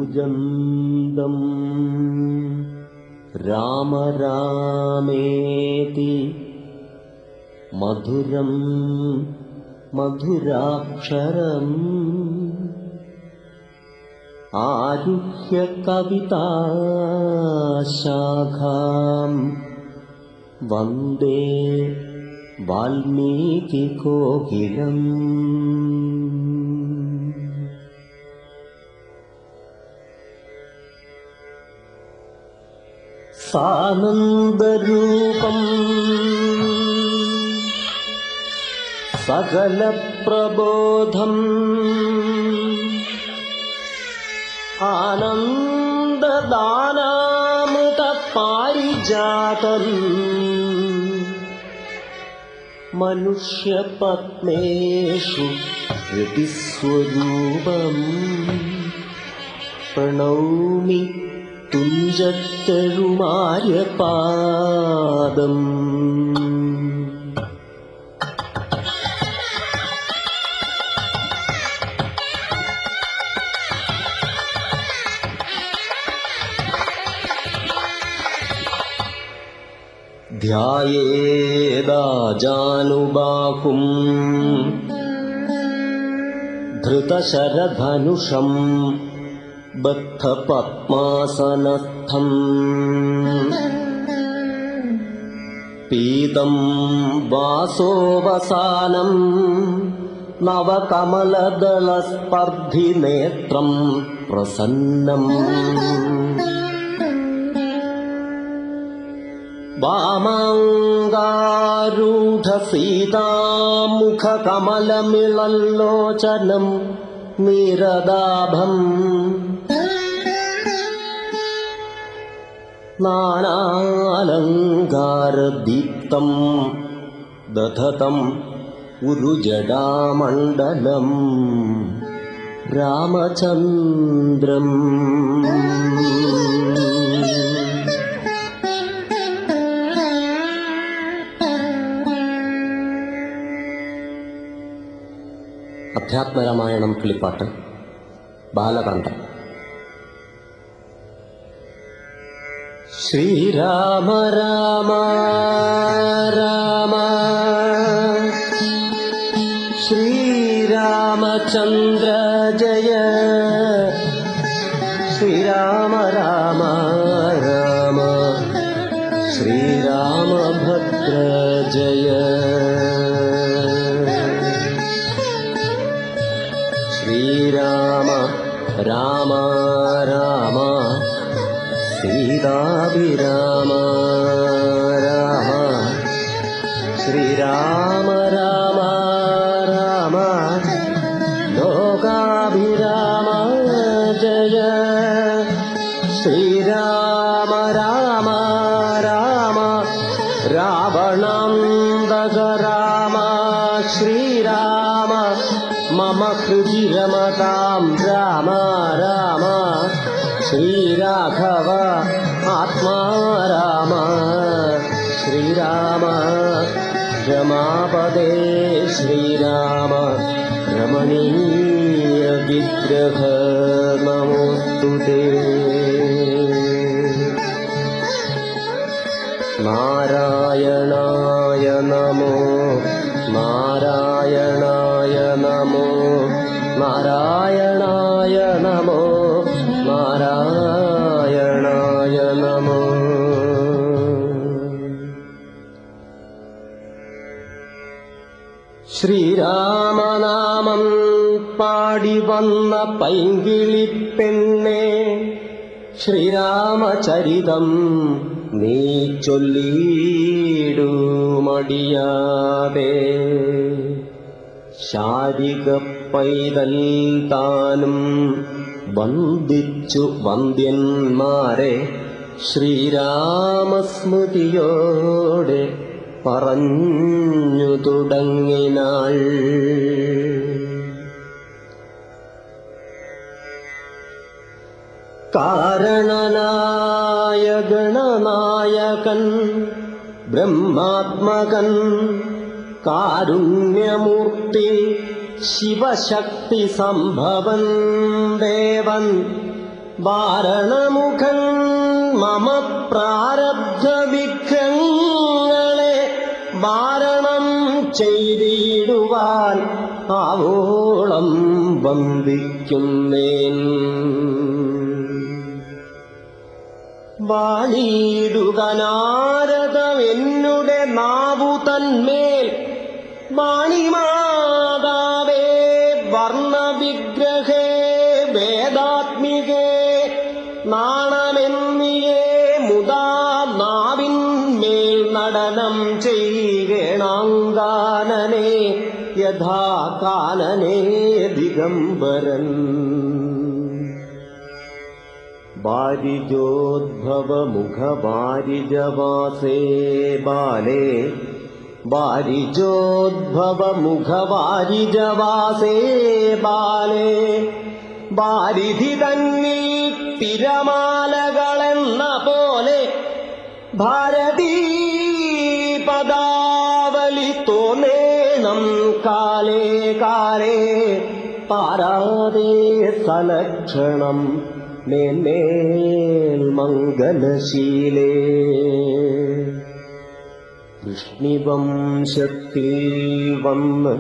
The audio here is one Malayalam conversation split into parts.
കൂജന്തം രാമ രാമേതി മധുരം മധുരാക്ഷരം ആരുഹ്യ കവിതാശാഖാം വന്ദേ വാൽമീകികോകിലം. സാനന്ദരൂപം സകലപ്രബോധം ആനന്ദദാനാമൃതപാരിജാതം മനുഷ്യപത്മേഷു ഹൃതിസ്വരൂപം പ്രണൗമി തുഞ്ചത്തെഴുമാര്യപാദം. ധ്യായേദാജാനുബാഹും ധൃതശരധനുഷം ബദ്ധപദ്മാസനസ്ഥം പീതം വാസോവസാനം നവകമലദളസ്പർദ്ധിനേത്രം പ്രസന്നം വാമാംഗാരൂഢസീതാമുഖകമലമിളല്ലോചനം നീരദാഭം നാനാലങ്കാരദീപ്തം ദധതം ഉരുജടാമണ്ഡലം രാമചന്ദ്രം. അധ്യാത്മരാമായണം കിളിപ്പാട്ട് ബാലകാണ്ഡം. ശ്രീരാമ രാമ രാമ ശ്രീരാമചന്ദ്ര ജയ ശ്രീരാമ രാമ രാമ ശ്രീരാമഭദ്ര ജയ ശ്രീരാമ രാമ രാമ സീതാഭിരാമ രാമ ശ്രീരാമ രാമ രാമ ലോകാഭിരാമ ജയ ശ്രീരാമ രാമ രാമ രാവണാന്തക രാമ ശ്രീരാമ മമ ഹൃദി രമതാം രാമ രാമ ശ്രീരാഘവ ആത്മാ രാമ ശ്രീരാമ രമാപദേ ശ്രീരാമ രമണീയ വിഗ്രഹ നമോസ്തുതേ. നാരായണായ നമോ നാരായണായ നമോ നാരായണായ നമോ നാരായണായ നമോ. ശ്രീരാമനാമം പാടി വന്ന പൈങ്കിളിപ്പെണ്ണേ ശ്രീരാമചരിതം നീ ചൊല്ലിയിടൂ മടിയാതെ. ശാരിക പൈതൽ താനും വന്ദിച്ചു വന്ദ്യന്മാരെ ശ്രീരാമസ്മൃതിയോടെ പറഞ്ഞു തുടങ്ങിനാൾ. കാരണനായ ഗണനായകൻ ബ്രഹ്മാത്മകൻ കാരുണ്യമൂർത്തി ശിവശക്തി സംഭവൻ ദേവൻ വാരണമുഖൻ മമ പ്രാരബ്ധ വിഘ്നങ്ങളെ വാരണം ചെയ്തിടുവാൻ ആവോളം വന്ദിക്കുന്നേൻ. വാണിയിടുക നാരദമെന്നുടെ നാവു തന്മേൽ വാണിമാതാവേ വർണ്ണവിഗ്രഹേ വേദാത്മികേ നാണമെന്നിയേ മുദാ നാവിന്മേൽ നടനം ചെയ്യണാങ്കാനനെ യഥാ കാനനേ ദിഗംബരൻ. വാരിജോദ്ഭവ മുഖവാരിജവാസേ ബാലേ വാരിജോദ്ഭവ മുഖവാരിജവാസേ ബാലേ വാരിധി തന്നിൽ തിരമാലകളെന്ന പോലെ ഭാരതീ പദാവലി തോന്നേണം കാലേ കാലേ പാരാതേ സലക്ഷണം മേന്മേൽ മംഗലശീലേ. വൃഷ്ണിവംശത്തിൽ വന്ന്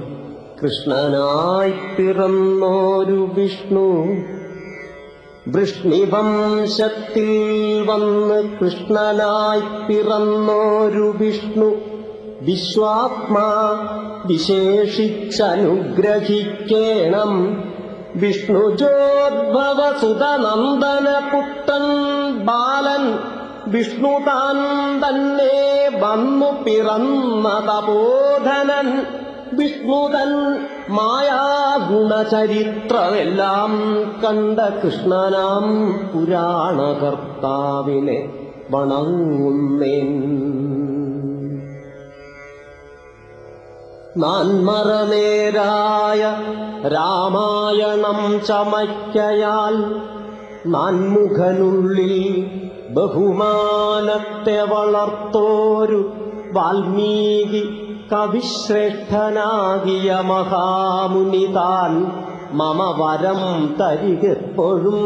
കൃഷ്ണനായി പിറന്നോരു വിഷ്ണു വൃഷ്ണിവംശത്തിൽ വന്ന് കൃഷ്ണനായി പിറന്നോരു വിഷ്ണു വിശ്വാത്മാ വിശേഷിച്ചനുഗ്രഹിക്കേണം. വിഷ്ണുജോദ്ഭവ സുതനന്ദന പുത്രൻ ബാലൻ വിഷ്ണു താൻ തന്നെ വന്നു പിറന്ന തപോധനൻ വിഷ്ണുതൻ മായാഗുണചരിത്രമെല്ലാം കണ്ട കൃഷ്ണനാം പുരാണകർത്താവിനെ വണങ്ങുന്നേൻ. നാൻമറനേരായ രാമായണം ചമയ്ക്കയാൽ നാൻമുഖനുള്ളിൽ ബഹുമാനത്തെ വളർത്തോരു വാൽമീകി കവിശ്രേഷ്ഠനാകിയ മഹാമുനി താൻ മമ വരം തരികെപ്പോഴും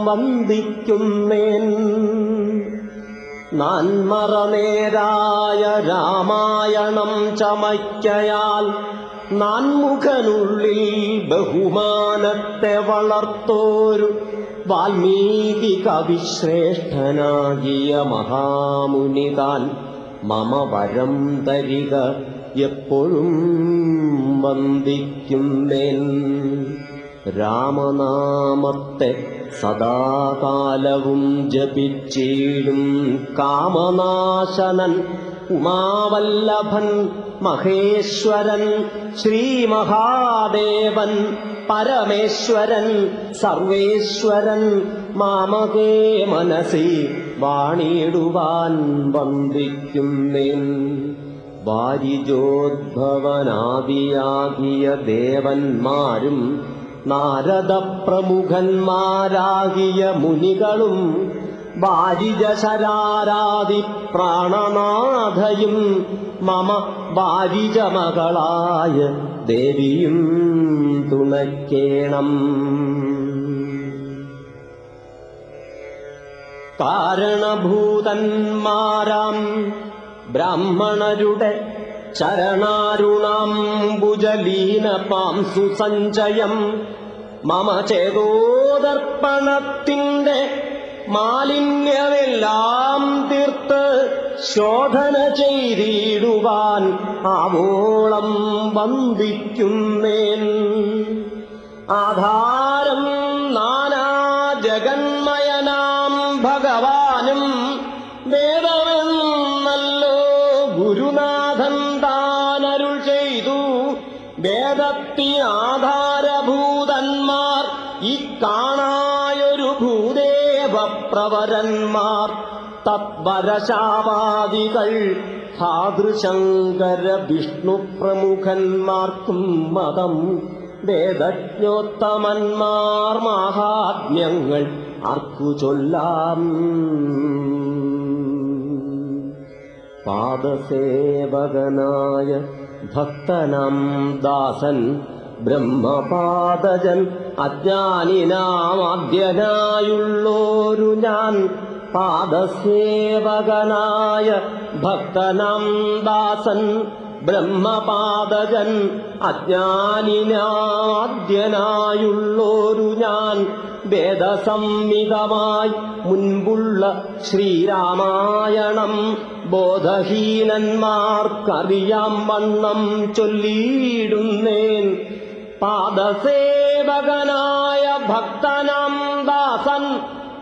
വന്ദിക്കുന്നേൻ. നാൻമറനേരായ രാമായണം ചമയ്ക്കയാൽ നാൻമുഖനുള്ളിൽ ബഹുമാനത്തെ വളർത്തോരു വാൽമീകി കവിശ്രേഷ്ഠനാകിയ മഹാമുനി താൻ മമ വരം തരിക എപ്പോഴും വന്ദിക്കുന്നേൻ. രാമനാമത്തെ സദാകാലവും ജപിച്ചിടും കാമനാശനൻ ഉമാവല്ലഭൻ മഹേശ്വരൻ ശ്രീമഹാദേവൻ പരമേശ്വരൻ സർവേശ്വരൻ മാമകേ മനസി വാണിടുവാൻ വന്ദിക്കുന്നേൻ. വാരിജോദ്ഭവനാദിയാകിയ ദേവന്മാരും നാരദപ്രമുഖന്മാരാകിയ മുനികളും വാരിജശരാരാദി പ്രാണനാഥയും മമ വാരിജമകളായ ദേവിയും തുണയ്ക്കേണം. കാരണഭൂതന്മാരാം ബ്രാഹ്മണരുടെ ചരണാരുണാംബുജലീന പാംസു സഞ്ചയം മമ ചേതോദർപ്പണത്തിന്റെ മാലിന്യമെല്ലാം തീർത്ത് ശോധന ചെയ്തിടുവാൻ ആവോളം വന്ദിക്കുന്നേൻ. ആധാരം നാനാ ജഗന്മയനാം ഭഗവാനും വേദമെന്നല്ലോ ഗുരുനാഥൻ താനരുൾ ചെയ്തു. വേദത്തിനാധാരഭൂതന്മാർ ഇക്കാണായൊരു ഭൂദേവപ്രവരന്മാർ തദ്വരശാപാദികൾ ധാതൃശങ്കര വിഷ്ണു പ്രമുഖന്മാർക്കും മതം. വേദജ്ഞോത്തമന്മാർ മാഹാത്മ്യങ്ങൾ ആർക്കു ചൊല്ലാം. പാദസേവകനായ ഭക്തനാം ദാസൻ ബ്രഹ്മപാദജൻ അജ്ഞാനിനാമാദ്യനായുള്ളോരു ഞാൻ പാദസേവകനായ ഭക്തനാം ദാസൻ ബ്രഹ്മപാദജൻ അജ്ഞാനിനാദ്യനായുള്ളോരു ഞാൻ വേദസംഹിതമായി മുൻപുള്ള ശ്രീരാമായണം ബോധഹീനന്മാർക്കറിയാം വണ്ണം ചൊല്ലിയിടുന്നേൻ. പാദസേവകനായ ഭക്തനാം ദാസൻ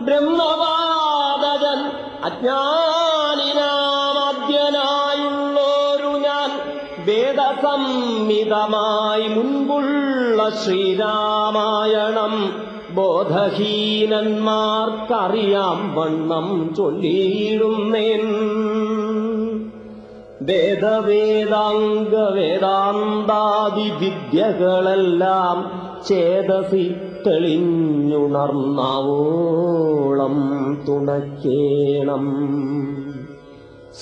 ബ്രഹ്മപാദജൻ അജ്ഞാനിനാമദ്യനായുള്ളോരു ഞാൻ വേദസംഹിതമായി മുൻപുള്ള ശ്രീരാമായണം ബോധഹീനന്മാർക്കറിയാം വണ്ണം ചൊല്ലിയിടുന്നേൻ. വേദവേദാംഗ വേദാന്താദി വിദ്യകളെല്ലാം ചേതസി തെളിഞ്ഞുണർന്നാവോളം തുണക്കേണം.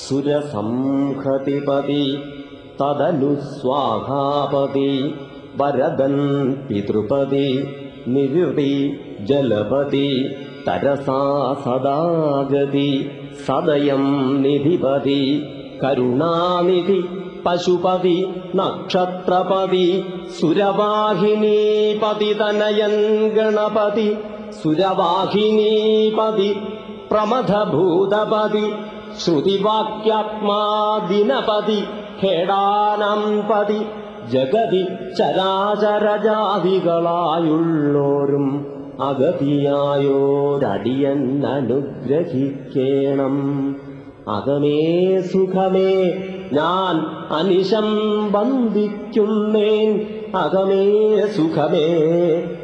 സുരസംഹതിപതി തദനു സ്വാഹാപതി വരദൻ പിതൃപതി നിരുതി ജലപതി തരസാ സദാഗതി സദയം നിധിപതി കരുണാനിധി പശുപതി നക്ഷത്രപതി സുരവാഹിനീപതി തനയൻ ഗണപതി സുരവാഹിനീപതി പ്രമഥഭൂതപതി ശ്രുതിവാക്യാത്മാദിനപതി ഹേടാനംപതി ജഗതി ചരാചരജാതികളായുള്ളോരും അഗതിയായോരടിയൻ അനുഗ്രഹിക്കേണം. അകമേ സുഖമേ ഞാൻ അനിശം വന്ദിക്കുന്നേൻ. അകമേ സുഖമേ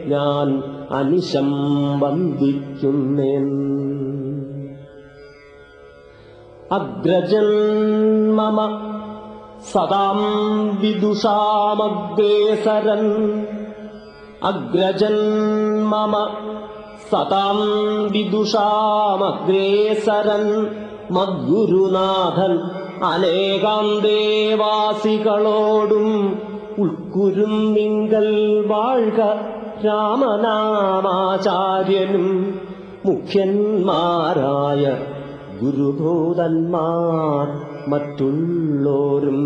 ഞാൻ അനിശം വന്ദിക്കുന്നേൻ. അഗ്രജൻ മമ സദാം വിദുഷാമഗ്രേസരൻ. അഗ്രജൻ മമ സദാം വിദുഷാമഗ്രേസരൻ. മദ്ഗുരുനാഥൻ അനേകാം ദേവാസികളോടും ഉൾക്കുരുന്നിങ്കൽ വാഴ്ക രാമനാമാചാര്യനും മുഖ്യന്മാരായ ഗുരുഭൂതന്മാർ മറ്റുള്ളോരും.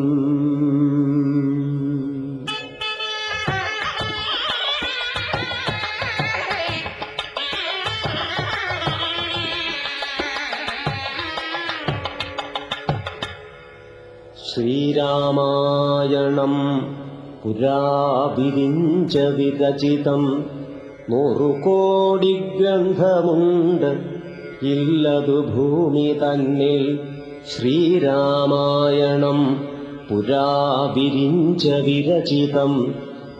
ശ്രീരാമായണം പുരാ വിരിഞ്ച വിരചിതം 100 കോടി ഗ്രന്ഥമുണ്ട് ഇല്ലതു ഭൂമി തന്നിൽ. ശ്രീരാമായണം പുരാ വിരിഞ്ച വിരചിതം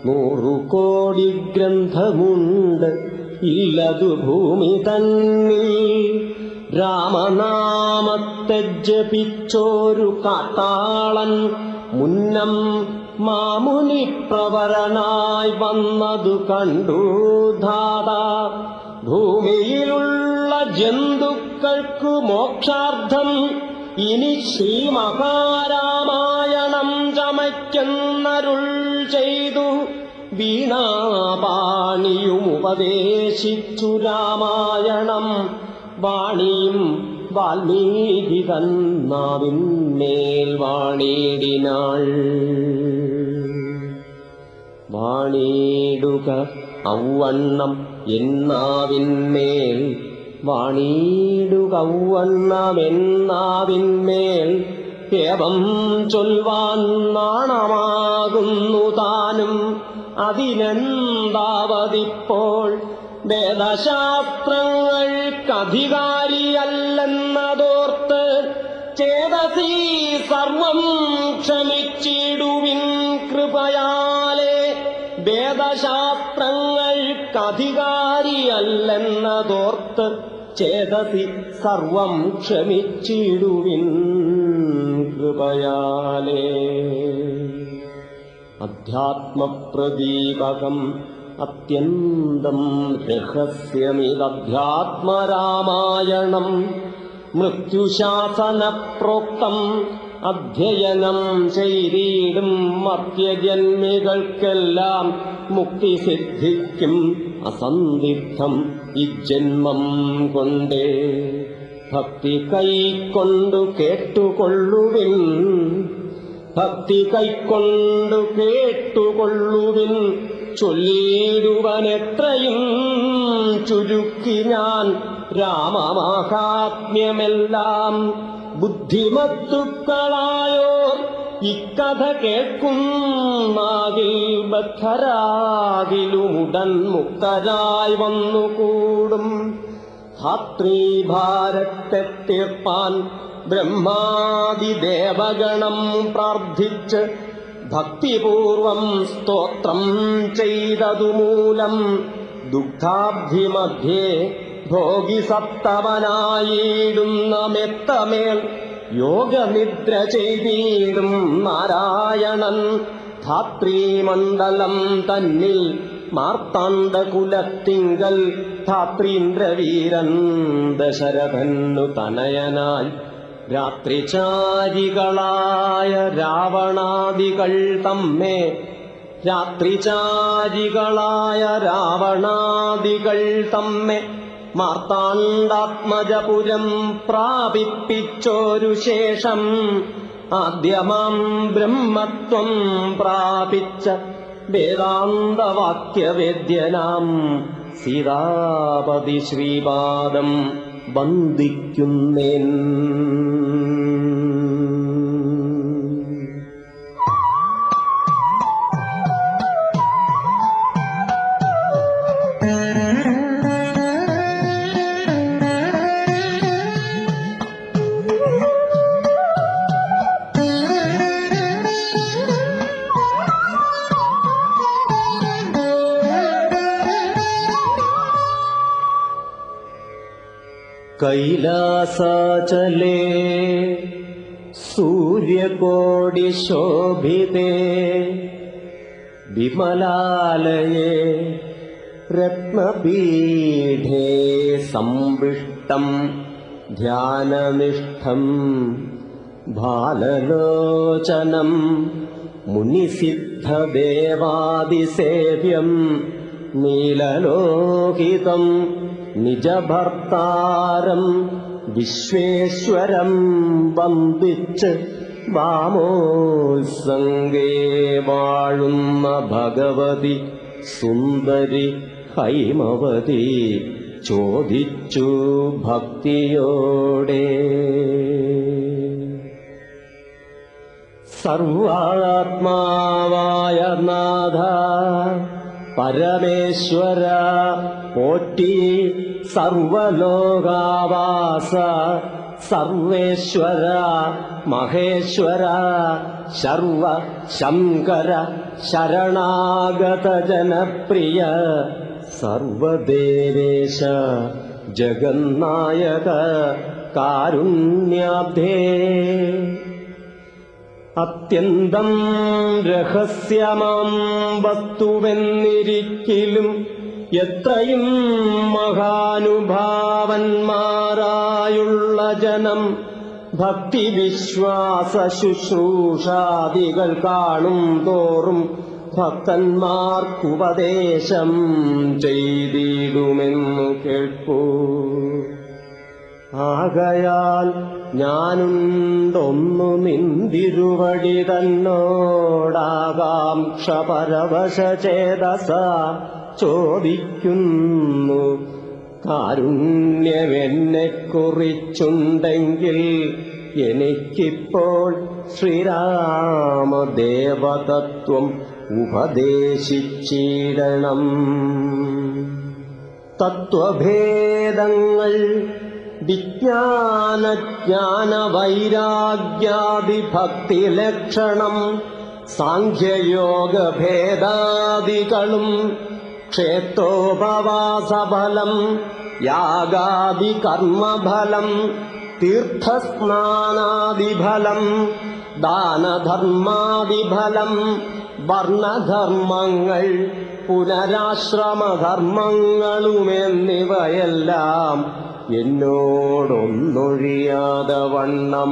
100 കോടി ഗ്രന്ഥമുണ്ട് ഇല്ലതു ഭൂമി തന്നിൽ. രാമനാമത്തെ ജപിച്ചോരു കാട്ടാളൻ മുന്നം മാമുനി പ്രവരനായി വന്നതു കണ്ടു ധാതാ. ഭൂമിയിലുള്ള ജന്തുക്കൾക്കു മോക്ഷാർത്ഥം ഇനി ശ്രീമഹാരാമായണം ചമയ്ക്കുന്നരുൾ ചെയ്തു. വീണാപാണിയും ഉപദേശിച്ചു രാമായണം. വാണിയും വാൽമീകി തന്നാവിന്മേൽ വാണിടിനാൾ. വാണിടുക ഔവണ്ണം എന്നാവിന്മേൽ. വാണിടുക ഔവണ്ണം എന്നാവിന്മേൽ. ഏവം ചൊൽവാൻ നാണമാകുന്നു താനും അതിനെന്താവതിപ്പോൾ. വേദശാസ്ത്രങ്ങൾക്കധികാരിയല്ലെന്നതോർത്ത് ചേതസീ സർവം ക്ഷമിച്ചിടുവിൻ കൃപയാലേ. വേദശാസ്ത്രങ്ങൾക്കധികാരിയല്ലെന്നതോർത്ത് ചേതസി സർവം ക്ഷമിച്ചിടുവിൻ കൃപയാലേ. അധ്യാത്മപ്രദീപകം അത്യന്തം രഹസ്യമിതധ്യാത്മരാമായണം. മൃത്യുശാസന പ്രോക്തം അധ്യയനം ചെയ്തിടും മർത്യജന്മികൾക്കെല്ലാം മുക്തി സിദ്ധിക്കും. അസന്ദിഗ്ധം ഇജ്ജന്മം കൊണ്ടേ. ഭക്തി കൈക്കൊണ്ടു കേട്ടുകൊള്ളുവിൻ, ഭക്തി കൈക്കൊണ്ടു കേട്ടുകൊള്ളുവിൻ, ചൊല്ലിടുവനെത്രയും ചുരുക്കി ഞാൻ രാമമാഹാത്മ്യമെല്ലാം. ബുദ്ധിമത്തുക്കളായോർ ഇക്കഥ കേൾക്കുന്നാകിൽ ബദ്ധരാകിലുമുടൻ മുക്തരായി വന്നുകൂടും. ധാത്രീഭാരത്തെ തീർപ്പാൻ ബ്രഹ്മാദിദേവഗണം പ്രാർത്ഥിച്ച് ഭക്തിപൂർവം സ്തോത്രം ചെയ്തതുമൂലം ദുഃഖാബ്ധിമധ്യേ ഭോഗിസപ്തമനായിടുന്ന മെത്തമേൽ യോഗനിദ്ര ചെയ്തിടും നാരായണൻ. ധാത്രീമണ്ഡലം തന്നിൽ മാർത്താണ്ഡകുലത്തിങ്കൽ ധാത്രീന്ദ്രവീരൻ ദശരഥന്നു തനയനായി രാത്രിചാരികളായ രാവണാദികൾ തമ്മെ, രാത്രിചാരികളായ രാവണാദികൾ തമ്മെ മാർത്താണ്ഡാത്മജപുരം പ്രാപിപ്പിച്ചോരു ശേഷം ആദ്യമാം ബ്രഹ്മത്വം പ്രാപിച്ച വേദാന്തവാക്യവേദ്യനാം സീതാപതി ശ്രീപാദം വന്ദിക്കുന്നേൻ. കൈലാസാചലേ സൂര്യകോടിശോഭിതേ വിമലാലയേ രത്നപീഠേ സംവിഷ്ടം ധ്യാനനിഷ്ഠം ബാലലോചനം മുനിസിദ്ധദേവാദിസേവ്യം നീലലോഹിതം നിജഭർത്താരം വിശ്വേശ്വരം വന്ദിച്ച് വാമോത്സംഗേ വാഴുന്ന ഭഗവതി സുന്ദരി ഹൈമവതി ചോദിച്ചു ഭക്തിയോടെ. സർവാത്മാവായ നാഥ പരമേശ്വര പോറ്റി, സർവലോകാവാസ സർവേശ്വര മഹേശ്വര ശർവ ശങ്കര ശരണാഗത ജനപ്രിയ സർവദേവേശ ജഗന്നായക കാരുണ്യാബ്ധേ. അത്യന്തം രഹസ്യമാം വസ്തുവെന്നിരിക്കിലും എത്രയും മഹാനുഭാവന്മാരായുള്ള ജനം ഭക്തിവിശ്വാസ ശുശ്രൂഷാദികൾ കാണും തോറും ഭക്തന്മാർക്കുപദേശം ചെയ്തിടുമെന്നു കേൾപ്പൂ. ആകയാൽ ഞാനുണ്ടൊന്നു നിന്തിരുവടി തന്നോടാകാംക്ഷപരവശചേതസ ചോദിക്കുന്നു. കാരുണ്യമെന്നെക്കുറിച്ചുണ്ടെങ്കിൽ എനിക്കിപ്പോൾ ശ്രീരാമദേവതത്വം ഉപദേശിച്ചിടണം. തത്വഭേദങ്ങൾ വിജ്ഞാനജ്ഞാനവൈരാഗ്യാദിഭക്തിലക്ഷണം സാഖ്യയോഗഭേദാദികളും ക്ഷേത്രോപവാസഫലം യാഗാദികർമ്മഫലം തീർത്ഥസ്നാനാദിഫലം ദാനധർമാദിഫലം വർണ്ണധർമ്മങ്ങൾ പുനരാശ്രമധർമ്മങ്ങളുമെന്നിവയെല്ലാം എന്നോടൊന്നൊഴിയാതെ വണ്ണം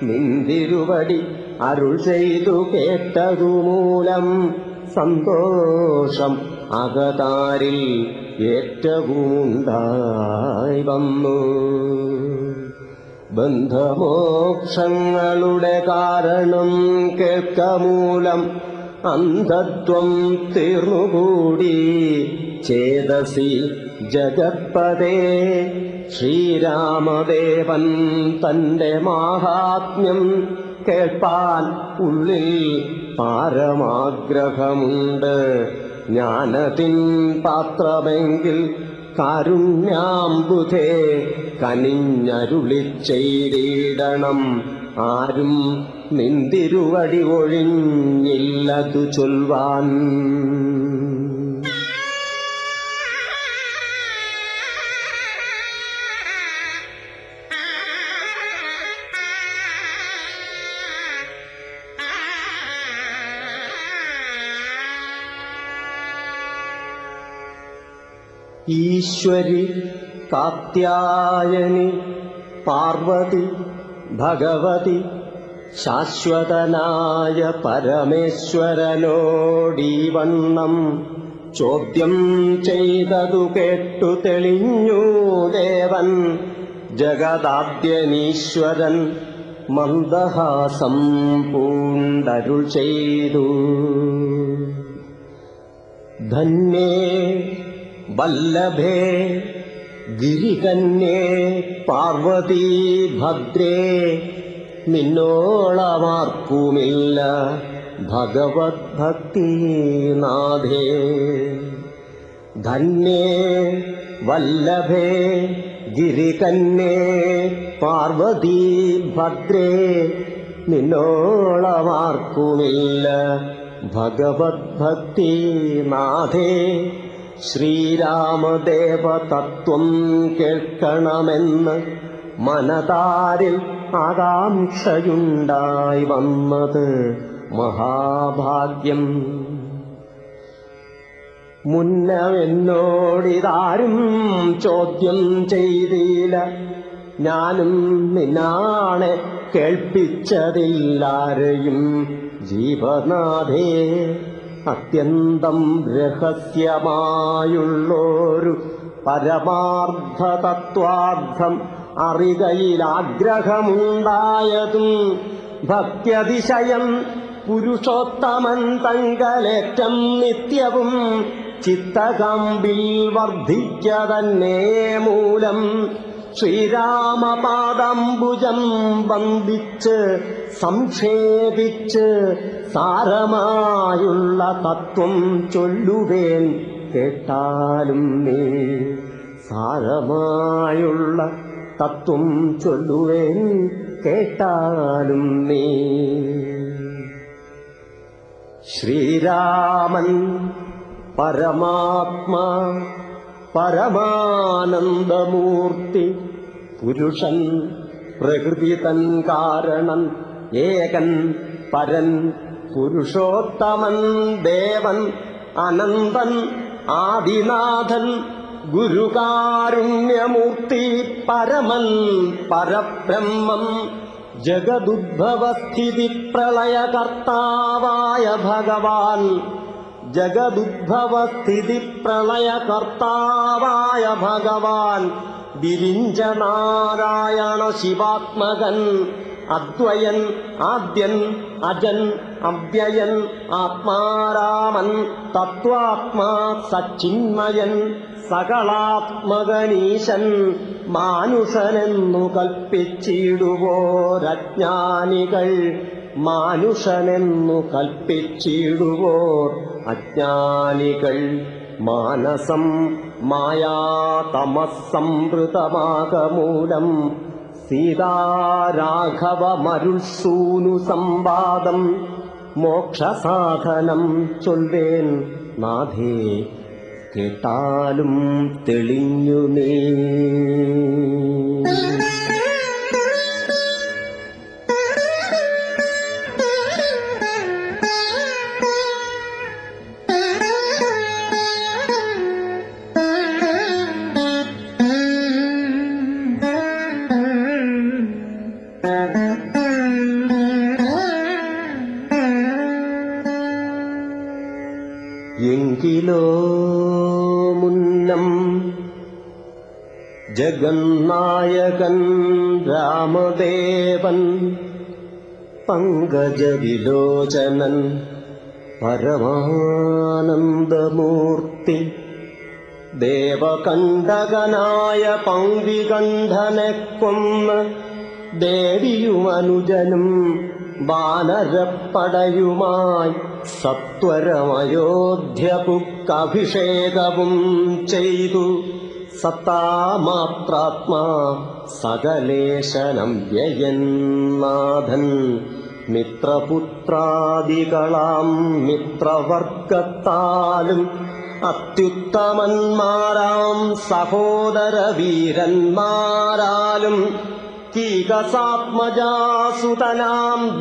നിന്തിരുവടി അരുൾ ചെയ്തു കേട്ടതുമൂലം സന്തോഷം അകതാരിൽ ഏറ്റവുമുണ്ടായി വന്നു. ബന്ധമോക്ഷങ്ങളുടെ കാരണം കേൾക്കമൂലം അന്ധത്വം തീർന്നുകൂടി ചേതസി ജഗത്പദേ. ശ്രീരാമദേവൻ തന്റെ മാഹാത്മ്യം കേൾപ്പാൻ ഉള്ളിൽ പാരമാഗ്രഹമുണ്ട്. ജ്ഞാനത്തിൻ പാത്രമെങ്കിൽ കാരുണ്യാംബുധേ കനിഞ്ഞരുളിച്ചെയ്തിടണം. ആരും നിന്തിരുവടി ഒഴിഞ്ഞില്ലതു ചൊൽവാൻ. ഈശ്വരി കാത്യായനി പാർവതി ഭഗവതി ശാശ്വതനായ പരമേശ്വരനോടീവണ്ണം ചോദ്യം ചെയ്തതു കേട്ടു തെളിഞ്ഞു ദേവൻ. ജഗദാദ്യനീശ്വരൻ മന്ദഹാസം പൂണ്ടരുൾ ചെയ്തു. ധന്യേ വല്ലഭേ ഗിരികന്യേ പാർവതീ ഭദ്രേ നിന്നോളമാർക്കുമില്ല ഭഗവത് ഭക്തിനാഥേ. ധന്യേ വല്ലഭേ ഗിരികന്യേ പാർവതീ ഭദ്രേ നിന്നോളമാർക്കുമില്ല ഭഗവത് ഭക്തിനാഥേ. ശ്രീരാമദേവ തത്വം കേൾക്കണമെന്ന് മനതാരിൽ ആകാംക്ഷയുണ്ടായി വന്നത് മഹാഭാഗ്യം. മുന്നമെന്നോടിതാരും ചോദ്യം ചെയ്തില്ല, ഞാനും നിന്നാണെ കേൾപ്പിച്ചതില്ലാരെയും ജീവനാഥേ. അത്യന്തം രഹസ്യമായുള്ളൊരു പരമാർത്ഥ തത്വാർത്ഥം അറികയിലാഗ്രഹമുണ്ടായതും ഭക്ത്യതിശയം പുരുഷോത്തമൻ തങ്കലേറ്റം നിത്യവും ചിത്തകാമ്പിൽ വർദ്ധിക്കതന്നെ മൂലം ശ്രീരാമപാദംബുജം വന്ദിച്ച് സംക്ഷേപിച്ച് സാരമായുള്ള തത്വം ചൊല്ലുവേൻ കേട്ടാലും നീ. സാരമായുള്ള തത്വം ചൊല്ലുവേൻ കേട്ടാലും നീ. ശ്രീരാമൻ പരമാത്മാ പരമാനന്ദമൂർത്തി പുരുഷൻ പ്രകൃതി തൻ കാരണൻ ഏകൻ പരൻ പുരുഷോത്തമൻ ദേവൻ അനന്തൻ ആദിനാഥൻ ഗുരുകാരുണ്യമൂർത്തി പരമൻ പരബ്രഹ്മം ജഗദുദ്ഭവസ്ഥിതി പ്രളയകർത്താവായ ഭഗവാൻ. ജഗദുദ്ഭവസ്ഥിതി പ്രളയകർത്താവായ ഭഗവാൻ വിരിഞ്ച നാരായണ ശിവാത്മകൻ അദ്വയൻ ആദ്യൻ അജൻ അവ്യയൻ ആത്മാരാമൻ തത്വാത്മാ സച്ചിന്മയൻ സകളാത്മകനീശൻ മാനുഷനെന്നു കൽപ്പിച്ചിടുവോരജ്ഞാനികൾ. മാനുഷനെന്നു കൽപ്പിച്ചിടുവോർ അജ്ഞാനികൾ. മാനസം മായാതമസ്സംവൃതമാകമൂലം സീതാരാഘവമരുൾസൂനു സംവാദം മോക്ഷസാധനം ചൊല്ലേൻ നാഥേ കേട്ടാലും തെളിഞ്ഞു നീ. എങ്കിലോ മുന്നം ജഗന്നായകൻ രാമദേവൻ പങ്കജവിലോചനൻ പരമാനന്ദമൂർത്തി ദേവകണ്ഠകനായ പങ്ക്തികണ്ഠനെ കൊന്ന് ദേവിയും അനുജനും വാനരപ്പടയുമായി സത്വരമയോധ്യപുക്കഭിഷേകവും ചെയ്തു. സത്താമാത്രാത്മാ സകലേശനം വ്യയന്നാഥൻ മിത്രപുത്രാദികളാം മിത്രവർഗത്താലും അത്യുത്തമന്മാരാം സഹോദരവീരന്മാരാലും കീകസാത്മജാസുതനാം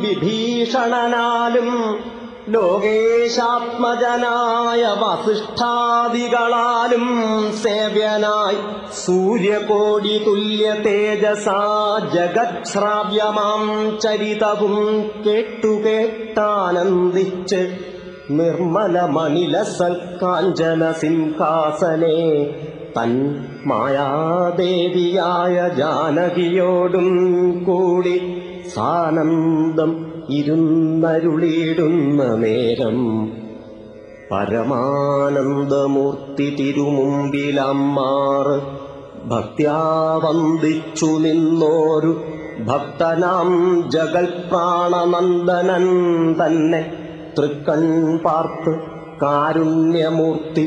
വിഭീഷണനാലും ലോകേശാത്മജനായ വസിഷ്ഠാദികളാലും സേവ്യനായി സൂര്യകോടി തുല്യ തേജസാ ജഗത്ശ്രാവ്യമാം ചരിതവും കേട്ടാനന്ദിച്ച് നിർമ്മലമണിലസൽ കാഞ്ചന സിംഹാസനെ തൻ മായാദേവിയായ ജാനകിയോടും കൂടി സാനന്ദം ഇരുന്നരുളിയിടുന്ന നേരം പരമാനന്ദമൂർത്തി തിരുമുമ്പിലമ്മാറ് ഭക്ത്യാ വന്ദിച്ചു നിന്നോരു ഭക്തനാം ജഗൽപ്രാണനന്ദനൻ തന്നെ തൃക്കൺ പാർത്ത് കാരുണ്യമൂർത്തി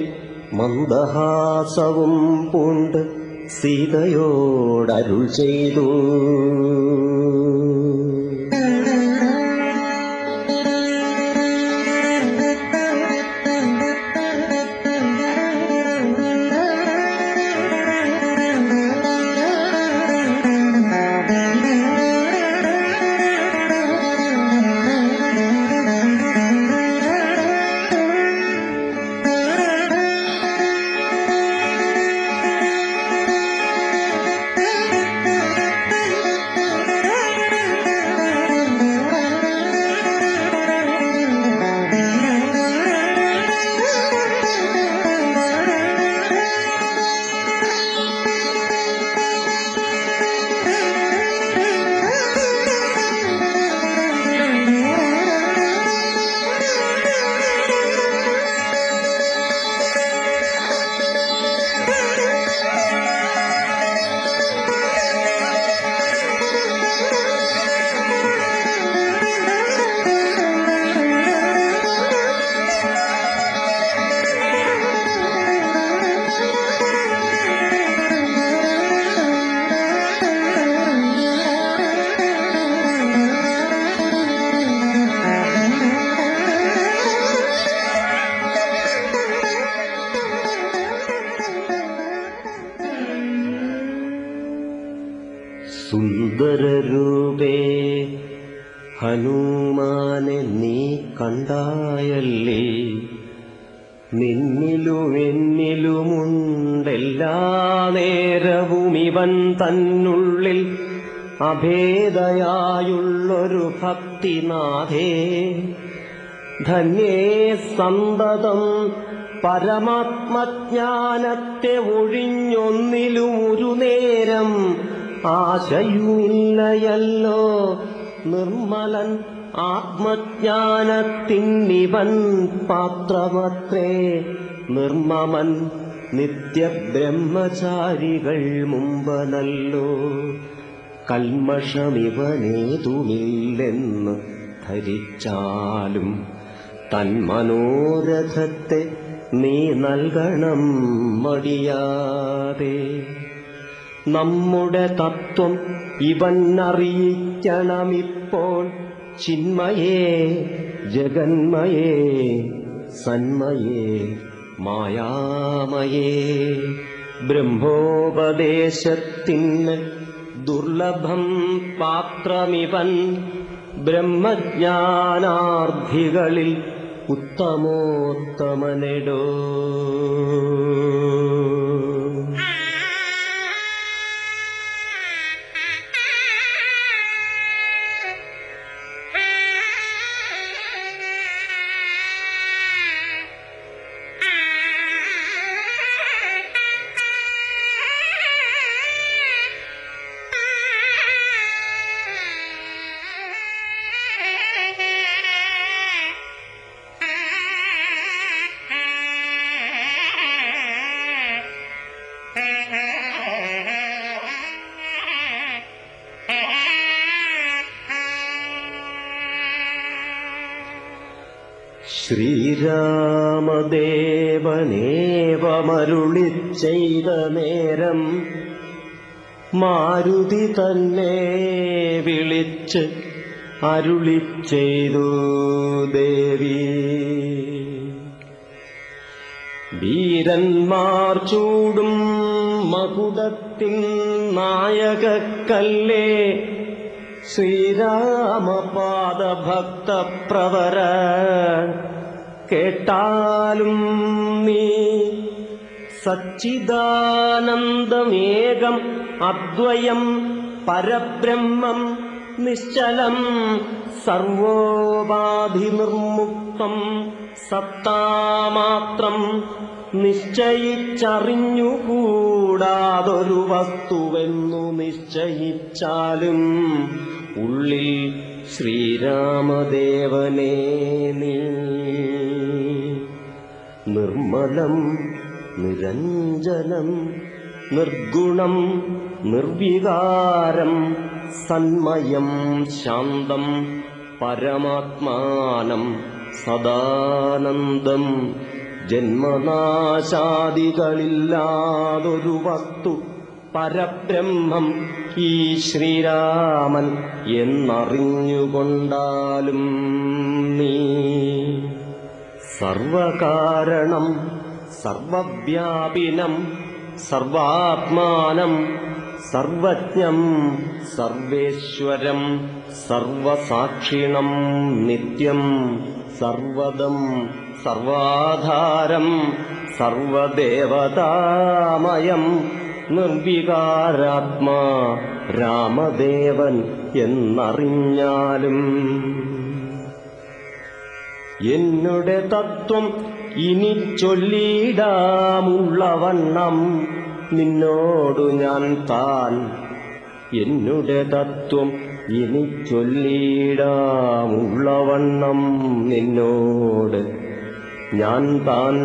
മന്ദഹാസവും പൂണ്ട് സീതയോടരുൾ ചെയ്തു. സുന്ദരരൂപേ ഹനുമാനെ നീ കണ്ടായല്ലേ, നിന്നിലും എന്നിലുമുണ്ടെല്ലാ നേരവും ഇവൻ തന്നുള്ളിൽ അഭേദയായുള്ളൊരു ഭക്തിനാഥേ. ധന്യേ സന്തതം പരമാത്മജ്ഞാനത്തെ ഒഴിഞ്ഞൊന്നിലും ഒരു നേരം ആശയുമില്ലയല്ലോ. നിർമ്മലൻ ആത്മജ്ഞാനത്തിന്നിവൻ പാത്രമത്രേ. നിർമ്മമൻ നിത്യബ്രഹ്മചാരികൾ മുമ്പനല്ലോ. കൽമഷമിവനേതുമില്ലെന്ന് ധരിച്ചാലും തന്മനോരഥത്തെ നീ നൽകണം മടിയാതെ. നമ്മുടെ തത്വം ഇവൻ അറിയിക്കണമിപ്പോൾ. ചിന്മയേ ജഗന്മയേ സന്മയേ മായാമയേ. ബ്രഹ്മോപദേശത്തിന് ദുർലഭം പാത്രമിവൻ. ബ്രഹ്മജ്ഞാനാർത്ഥികളിൽ ഉത്തമോത്തമനെടോ. ശ്രീരാമദേവനേവമരുളിച്ചെയ്ത നേരം മാരുതി തന്നെ വിളിച്ച് അരുളിച്ചെയ്തു ദേവി. വീരന്മാർ ചൂടും മകുടത്തിൻ നായകക്കല്ലേ ശ്രീരാമപാദഭക്തപ്രവര, കേട്ടാലും നീ സച്ചിദാനന്ദമേകം അദ്വയം പരബ്രഹ്മം നിശ്ചലം സർവോപാധിനിർമുക്തം സത്താമാത്രം നിശ്ചയിച്ചറിഞ്ഞുകൂടാതൊരു വസ്തുവെന്നു നിശ്ചയിച്ചാലും ഉള്ളിൽ ശ്രീരാമദേവനേ നീ. നിർമ്മലം നിരഞ്ജനം നിർഗുണം നിർവികാരം സന്മയം ശാന്തം പരമാത്മാനം സദാനന്ദം ജന്മനാശാദികളില്ലാതൊരു വസ്തു പരബ്രഹ്മം ഈ ശ്രീരാമൻ എന്നറിഞ്ഞുകൊണ്ടാലും നീ. സർവകാരണം സർവവ്യാപിനം സർവാത്മാനം സർവജ്ഞം സർവേശ്വരം സർവസാക്ഷിണം നിത്യം സർവദം സർവാധാരം സർവദേവതാമയം നിർവികാരാത്മാ രാമദേവൻ എന്നറിഞ്ഞാലും എന്നുടെ തത്വം ഇനി ചൊല്ലിടാമുള്ളവണ്ണം നിന്നോടു ഞാൻ താൻ. എന്നുടെ തത്വം ഇനി ചൊല്ലിടാമുള്ളവണ്ണം നിന്നോട് ഞാൻ താൻ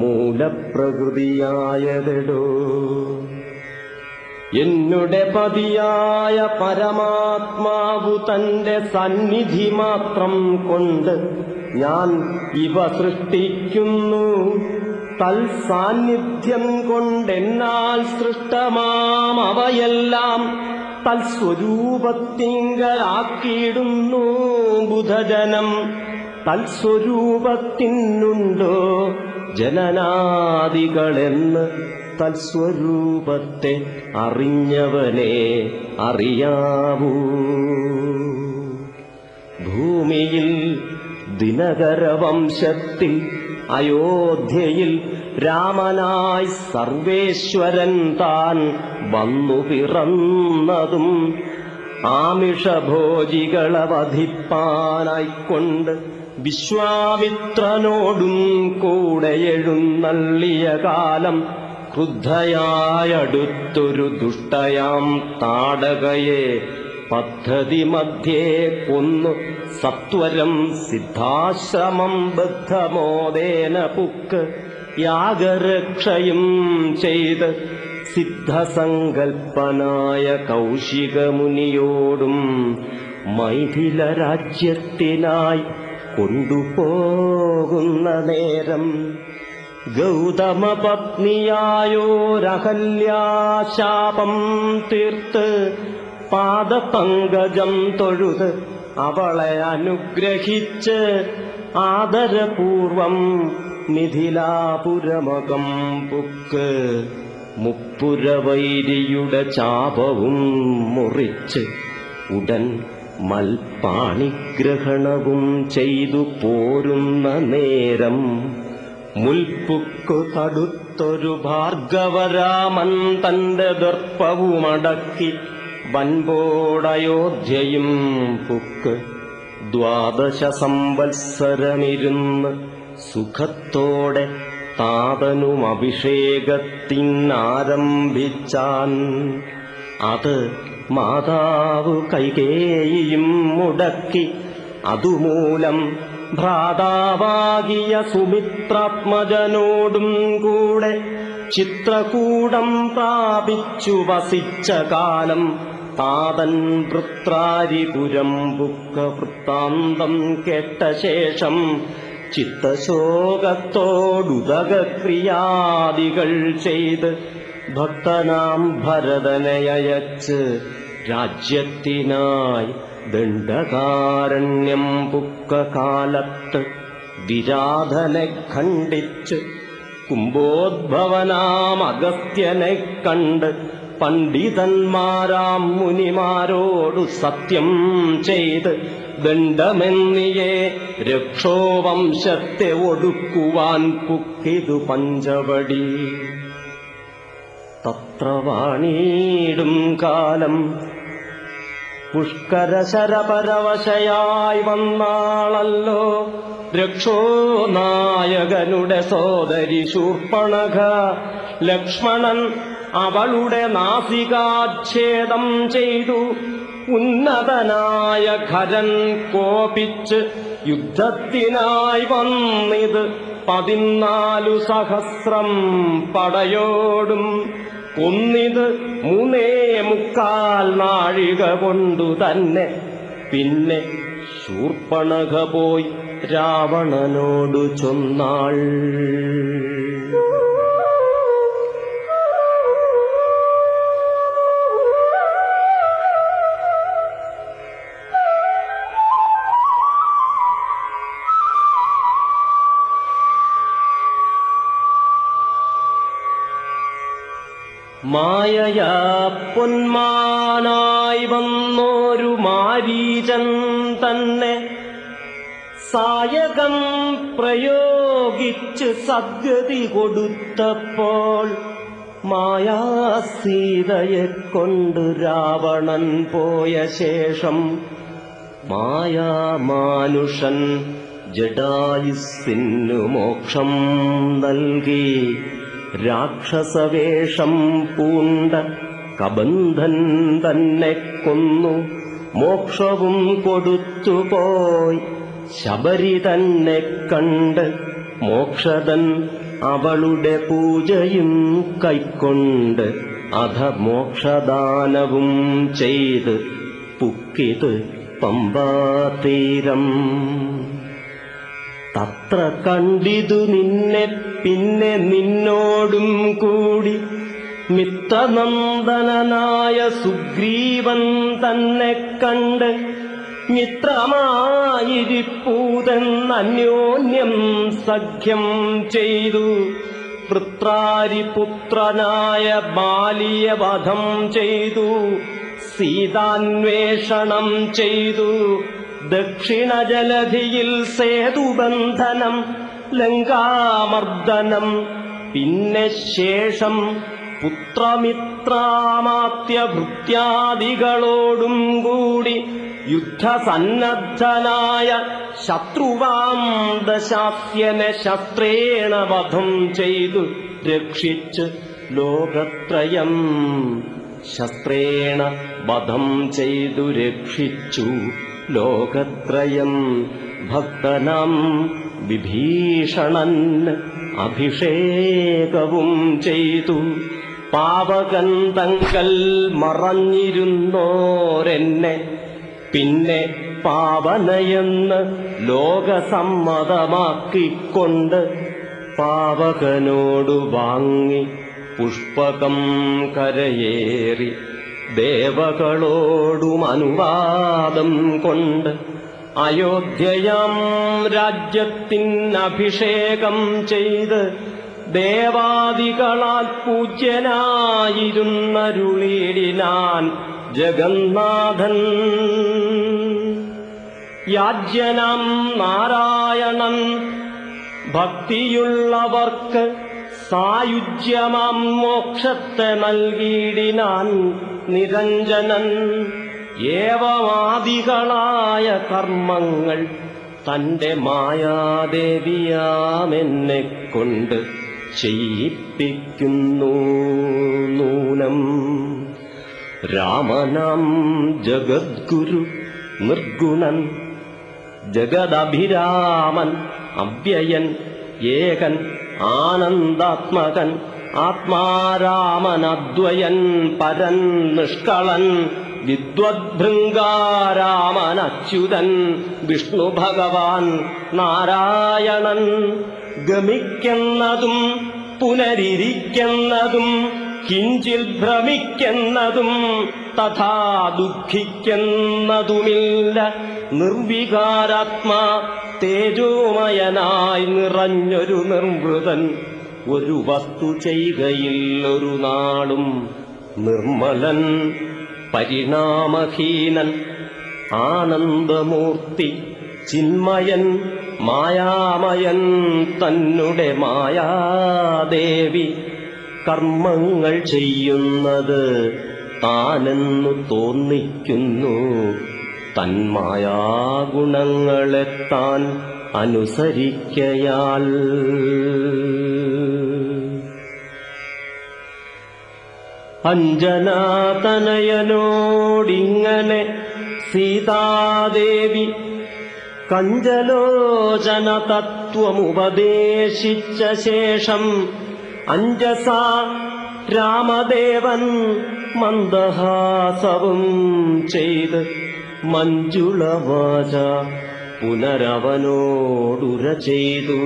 മൂലപ്രകൃതിയായതെടോ. എന്നുടെ പതിയായ പരമാത്മാവു തന്റെ സന്നിധി മാത്രം കൊണ്ട് ഞാൻ ഇവ സൃഷ്ടിക്കുന്നു. തൽസാന്നിധ്യം കൊണ്ടെന്നാൽ സൃഷ്ടമാം അവയെല്ലാം തൽസ്വരൂപത്തിങ്കലാക്കിയിടുന്നു ബുധജനം. തൽസ്വരൂപത്തിനുണ്ടോ ജനനാദികളെന്ന് തൽസ്വരൂപത്തെ അറിഞ്ഞവനെ അറിയാവൂ. ഭൂമിയിൽ ദിനകരവംശത്തിൽ അയോധ്യയിൽ രാമനായി സർവേശ്വരൻ താൻ വന്നു പിറന്നതും ആമിഷഭോജികളെ വധിപ്പാനായിക്കൊണ്ട് വിശ്വാമിത്രനോടും കൂടെ എഴുന്നള്ളിയ കാലം ക്രുദ്ധയായടുത്തൊരു ദുഷ്ടയാം താടകയെ പദ്ധതി മധ്യേ കൊന്നു സത്വരം സിദ്ധാശ്രമം ബദ്ധമോദേന പുക്ക് യാഗരക്ഷയും ചെയ്ത് സിദ്ധസങ്കൽപ്പനായ കൗശികമുനിയോടും മൈഥില രാജ്യത്തിനായി കൊണ്ടുപോകുന്ന നേരം ഗൗതമപത്നിയായോരഹല്യാശാപം തീർത്ത് പാദപങ്കജം തൊഴുത് അവളെ അനുഗ്രഹിച്ച് ആദരപൂർവം മിഥിലാപുരമകം പുക്ക് മുപ്പുരവൈരിയുടെ ചാപവും മുറിച്ച് ഉടൻ മൽപ്പാണിഗ്രഹണവും ചെയ്തു പോരുന്ന നേരം മുൽപ്പുക്കു തടുത്തൊരു ഭാർഗവരാമൻ തന്റെ ദർപ്പവുമടക്കി വൻപോടയോധ്യയും പുക്ക് 12 സംവത്സരമിരുന്ന് സുഖത്തോടെ താതനും അഭിഷേകത്തിനാരംഭിച്ചാൻ. അത് മാതാവ് കൈകേയിയും മുടക്കി. അതുമൂലം ഭ്രാതാവാകിയ സുമിത്രാത്മജനോടും കൂടെ ചിത്രകൂടം പ്രാപിച്ചു വസിച്ച കാലം താതൻ വൃത്രാരിപുരം പുക്ക വൃത്താന്തം കേട്ട ശേഷം ചിത്തശോകത്തോടുദകക്രിയാദികൾ ചെയ്ത് ഭക്തനാം ഭരതനെയച്ച് രാജ്യത്തിനായി ദണ്ഡകാരണ്യം പുക്ക കാലത്ത് വിരാധനെ ഖണ്ഡിച്ച് കുംഭോദ്ഭവനാം അഗസ്ത്യനെ കണ്ട് പണ്ഡിതന്മാരാം മുനിമാരോടു സത്യം ചെയ്ത് ദണ്ഡമെന്നിയെ രക്ഷോവംശത്തെ ഒടുക്കുവാൻ പുക്കിതു പഞ്ചവടി. തത്ര വാണീടും കാലം പുഷ്കരശരപരവശയായി വന്നാളല്ലോ രക്ഷോനായകനുടെ സോദരി ശൂർപ്പണഖ. ലക്ഷ്മണൻ അവളുടെ നാസികാച്ഛേദം ചെയ്തു. ഉന്നതനായ ഖരൻ കോപിച്ച് യുദ്ധത്തിനായി വന്നിത് 14,000 പടയോടും. കൊന്നിത് 3.25 നാഴിക കൊണ്ടു തന്നെ. പിന്നെ ശൂർപ്പണഖ പോയി രാവണനോടു ചൊന്നാൾ. മായയാ പൊന്മാനായി വന്നോരു മാരീചൻ തന്നെ സായകം പ്രയോഗിച്ച് സദ്ഗതി കൊടുത്തപ്പോൾ മായാസീതയെ കൊണ്ട് രാവണൻ പോയ ശേഷം മായാമാനുഷൻ ജടായുസ്സിനു മോക്ഷം നൽകി. രാക്ഷസവേഷം പൂണ്ട കബന്ധൻ തന്നെ കൊന്നു മോക്ഷവും കൊടുത്തുപോയി. ശബരി തന്നെ കണ്ട് മോക്ഷദൻ അവളുടെ പൂജയും കൈക്കൊണ്ട് അധ മോക്ഷദാനവും ചെയ്ത് പുക്കിത് പമ്പാതീരം. തത്ര കണ്ടിതു നിന്നെ പിന്നെ നിന്നോടും കൂടി മിത്രനന്ദനായ സുഗ്രീവൻ തന്നെ കണ്ട് മിത്രമായിരിപ്പൂതെന്നന്യോന്യം സഖ്യം ചെയ്തു. വൃത്രാരിപുത്രനായ ബാലിയെ വധം ചെയ്തു. സീതാന്വേഷണം ചെയ്തു. ദക്ഷിണജലധിയിൽ സേതുബന്ധനം ലങ്കാമർദ്ദനം. പിന്നെ ശേഷം പുത്രമിത്രാമാത്യഭൃത്യാദികളോടും കൂടി യുദ്ധസന്നദ്ധനായ ശത്രുവാം ദശാസ്യനെ ശസ്ത്രേണ വധം ചെയ്തു രക്ഷിച്ച് ലോകത്രയം. ശസ്ത്രേണ വധം ചെയ്തു രക്ഷിച്ചു ലോകത്രയം. ഭക്തനാം വിഭീഷണൻ അഭിഷേകവും ചെയ്തു. പാവകൻ തങ്കൽ മറഞ്ഞിരുന്നോരെന്നെ പിന്നെ പാവനയെന്ന് ലോകസമ്മതമാക്കിക്കൊണ്ട് പാവകനോടു വാങ്ങി പുഷ്പകം കരയേറി ദേവകളോടും അനുവാദം കൊണ്ട് അയോധ്യയാം രാജ്യത്തിനഭിഷേകം ചെയ്ത് ദേവാദികളാൽ പൂജ്യനായിരുന്നരുളിയിടിനാൻ ജഗന്നാഥൻ. യാജ്യനാം നാരായണൻ ഭക്തിയുള്ളവർക്ക് സായുജ്യമാം മോക്ഷത്തെ നൽകിയിടിനാൻ നിരഞ്ജനൻ. ഏവമാദികളായ കർമ്മങ്ങൾ തന്റെ മായാദേവിയാമെന്നെ കൊണ്ട് ചെയ്യിപ്പിക്കുന്നു നൂനം. രാമനാം ജഗദ്ഗുരു നിർഗുണൻ ജഗദഭിരാമൻ അവ്യയൻ ഏകൻ ആനന്ദാത്മകൻ ആത്മാരാമനദ്വയൻ പരൻ നിഷ്കളൻ വിദ്വദ്ഭൃംഗാരാമനച്യുതൻ വിഷ്ണു ഭഗവാൻ നാരായണൻ. ഗമിക്കുന്നതും പുനരിരിക്കുന്നതും കിഞ്ചിൽ ഭ്രമിക്കുന്നതും തഥാ ദുഃഖിക്കുന്നതുമില്ല. നിർവികാരാത്മാ തേജോമയനായി നിറഞ്ഞൊരു നിർവൃതൻ. ഒരു വസ്തു ചെയ്കയിൽ ഒരു നാളും നിർമ്മലൻ. പരിണാമഹീനൻ ആനന്ദമൂർത്തി ചിന്മയൻ മായാമയൻ തന്നെ മായാദേവി. കർമ്മങ്ങൾ ചെയ്യുന്നത് താനെന്നു തോന്നിക്കുന്നു. തന്മായാഗുണങ്ങളെ താൻ അനുസരിക്കയാൽ. അഞ്ജനാതനയനോടിങ്ങനെ സീതാദേവി കഞ്ചലോചന തത്വമുപദേശിച്ച ശേഷം അഞ്ജസാ രാമദേവൻ മന്ദഹാസവും ചെയ്ത് മഞ്ജുളവാച പുനരവനോടുര ചെയ്തു.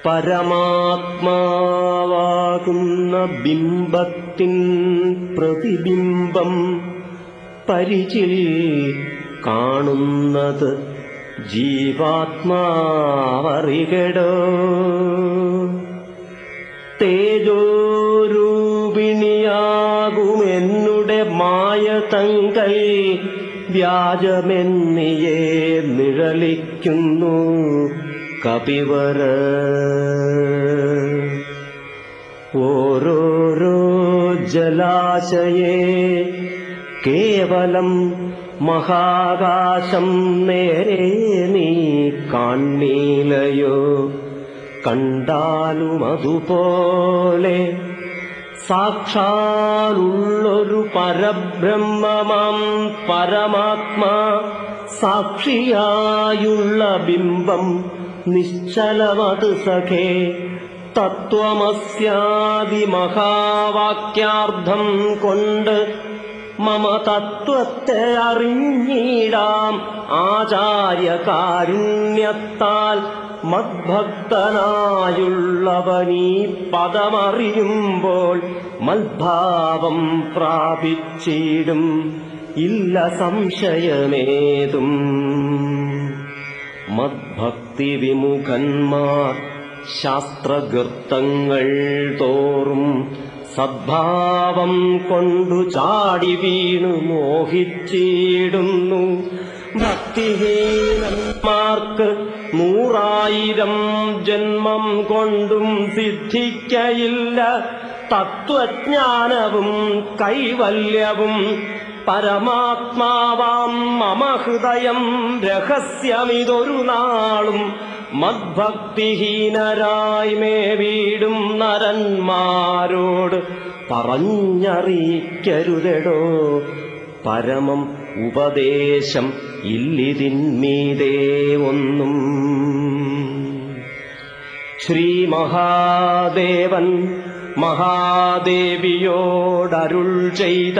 പരമാത്മാവാകുന്ന ബിംബത്തിൻ പ്രതിബിംബം പരിചിൽ കാണുന്നത് ജീവാത്മാവറികടോ. തേജോരൂപിണിയാകുമെന്നുടെ മായതങ്കൽ വ്യാജമെന്നിയേ നിഴലിക്കുന്നു കപിവര. ഓരോരോ ജലാശയേ കേവലം മഹാകാശം നേരെ നീ കാൺമീലയോ. കണ്ടാലും അതുപോലെ സാക്ഷാലുള്ളൊരു പരബ്രഹ്മമാം പരമാത്മാ സാക്ഷിയായുള്ള ബിംബം നിശ്ചലമത് സഖേ. തത്വമസ്യാദി മഹാവാക്യാർത്ഥം കൊണ്ട് മമ തത്വത്തെ അറിഞ്ഞിടാം ആചാര്യകാരുണ്യത്താൽ. മദ്ഭക്തനായുള്ളവനീ പദമറിയുമ്പോൾ മദ്ഭാവം പ്രാപിച്ചിടും ഇല്ല സംശയമേതും. മദ്ഭക്തി വിമുഖന്മാർ ശാസ്ത്രഗർത്തങ്ങൾ തോറും സദ്ഭാവം കൊണ്ടു ചാടി വീണു മോഹിച്ചിടുന്നു. ഭക്തിഹീനന്മാർക്ക് 100,000 ജന്മം കൊണ്ടും സിദ്ധിക്കയില്ല തത്വജ്ഞാനവും കൈവല്യവും. പരമാത്മാവാം മമ ഹൃദയം രഹസ്യമിതൊരു നാളും മദ്ഭക്തിഹീനരായി മേ വീടും നരന്മാരോട് പറഞ്ഞറിയിക്കരുതെടോ. പരമം ഉപദേശം ഇല്ലിതിന്മീതേ ഒന്നും. ശ്രീ മഹാദേവൻ മഹാദേവിയോടരുൾ ചെയ്ത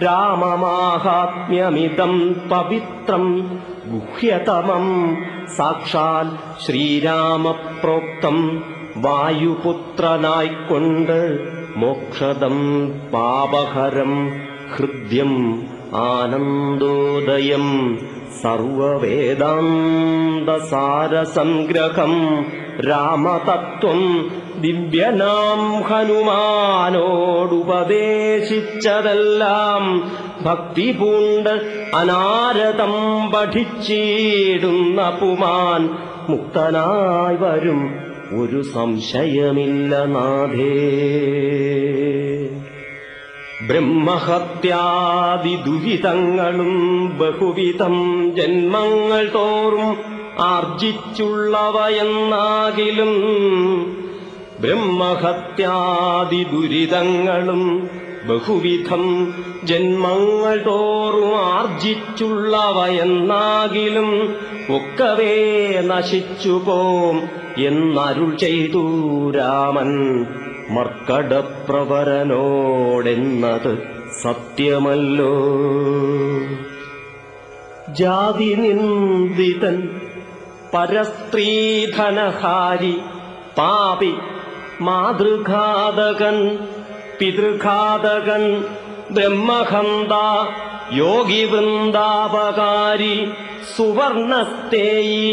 രാമമാഹാത്മ്യമിതം പവിത്രം ഗുഹ്യതമം സാക്ഷാൽ ശ്രീരാമപ്രോക്തം. വായുപുത്രനായിക്കൊണ്ട് മോക്ഷദം പാപഹരം ഹൃദ്യം ആനന്ദോദയം സർവവേദാന്തസാരസംഗ്രഹം രാമതത്വം ദിവ്യനാം ഹനുമാനോടുപദേശിച്ചതെല്ലാം ഭക്തിപൂണ്ട് അനാരതം പഠിച്ചിടുന്ന പുമാൻ മുക്തനായി വരും ഒരു സംശയമില്ല നാഥേ. ബ്രഹ്മഹത്യാദി ദുരിതങ്ങളും ബഹുവിധം ജന്മങ്ങൾ തോറും ആർജിച്ചുള്ളവയെന്നാകിലും ബ്രഹ്മഹത്യാദി ദുരിതങ്ങളും ബഹുവിധം ജന്മങ്ങൾ തോറും ആർജിച്ചുള്ളവയെന്നാകിലും ഒക്കവേ നശിച്ചുപോം എന്നരുൾ ചെയ്തു രാമൻ മർക്കടപ്രവരനോടെന്നത് സത്യമല്ലോ. ജാതി നിന്ദിതൻ പരസ്ത്രീധനഹാരി പാപി മാതൃഘാതകൻ പിതൃഘാതകൻ ബ്രഹ്മഹന്ത യോഗി വൃന്ദാപകാരി സുവർണസ്തേയി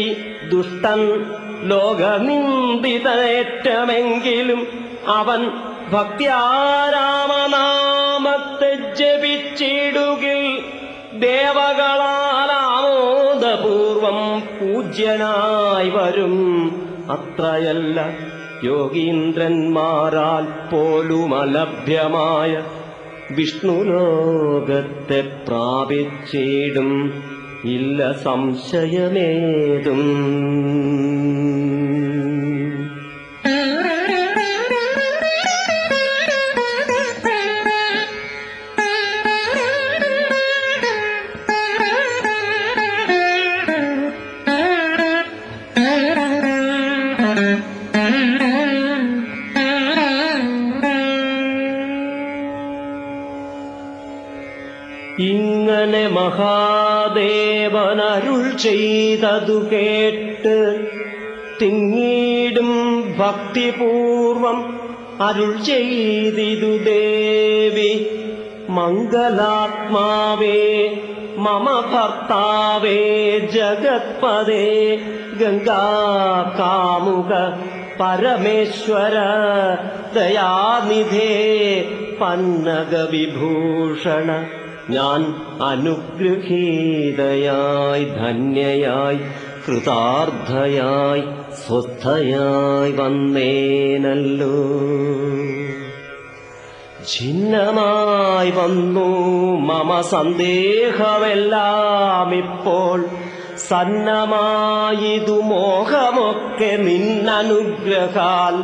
ദുഷ്ടൻ ലോകനിന്ദിതനേറ്റമെങ്കിലും അവൻ ഭക്ത്യാരാമനാമത്തെ ജപിച്ചിടുകിൽ ദേവകളാൽ ആമോദപൂർവം പൂജ്യനായി വരും. അത്രയല്ല യോഗീന്ദ്രന്മാരാൽ പോലും അലഭ്യമായ വിഷ്ണുലോകത്തെ പ്രാപിച്ചിടും ഇല്ല സംശയമേതും. ഇങ്ങനെ മഹാദേവനരുൾ ചെയ്തതു കേട്ട് തിങ്ങീടും ഭക്തിപൂർവം അരുൾ ചെയ്തിതു ദേവി. മംഗലാത്മാവേ മമ ഭർത്താവേ ജഗത്പദേ ഗംഗാകാമുക പരമേശ്വര ദയാനിധേ പന്നഗവിഭൂഷണ ഞാൻ അനുഗ്രഹീതയായി ധന്യയായി കൃതാർത്ഥയായി സ്വസ്ഥയായി വന്നേനല്ലോ. ഛിന്നമായി വന്നു മമ സന്ദേഹമെല്ലാം ഇപ്പോൾ സന്നമായിതു മോഹമൊക്കെ നിന്നനുഗ്രഹാൽ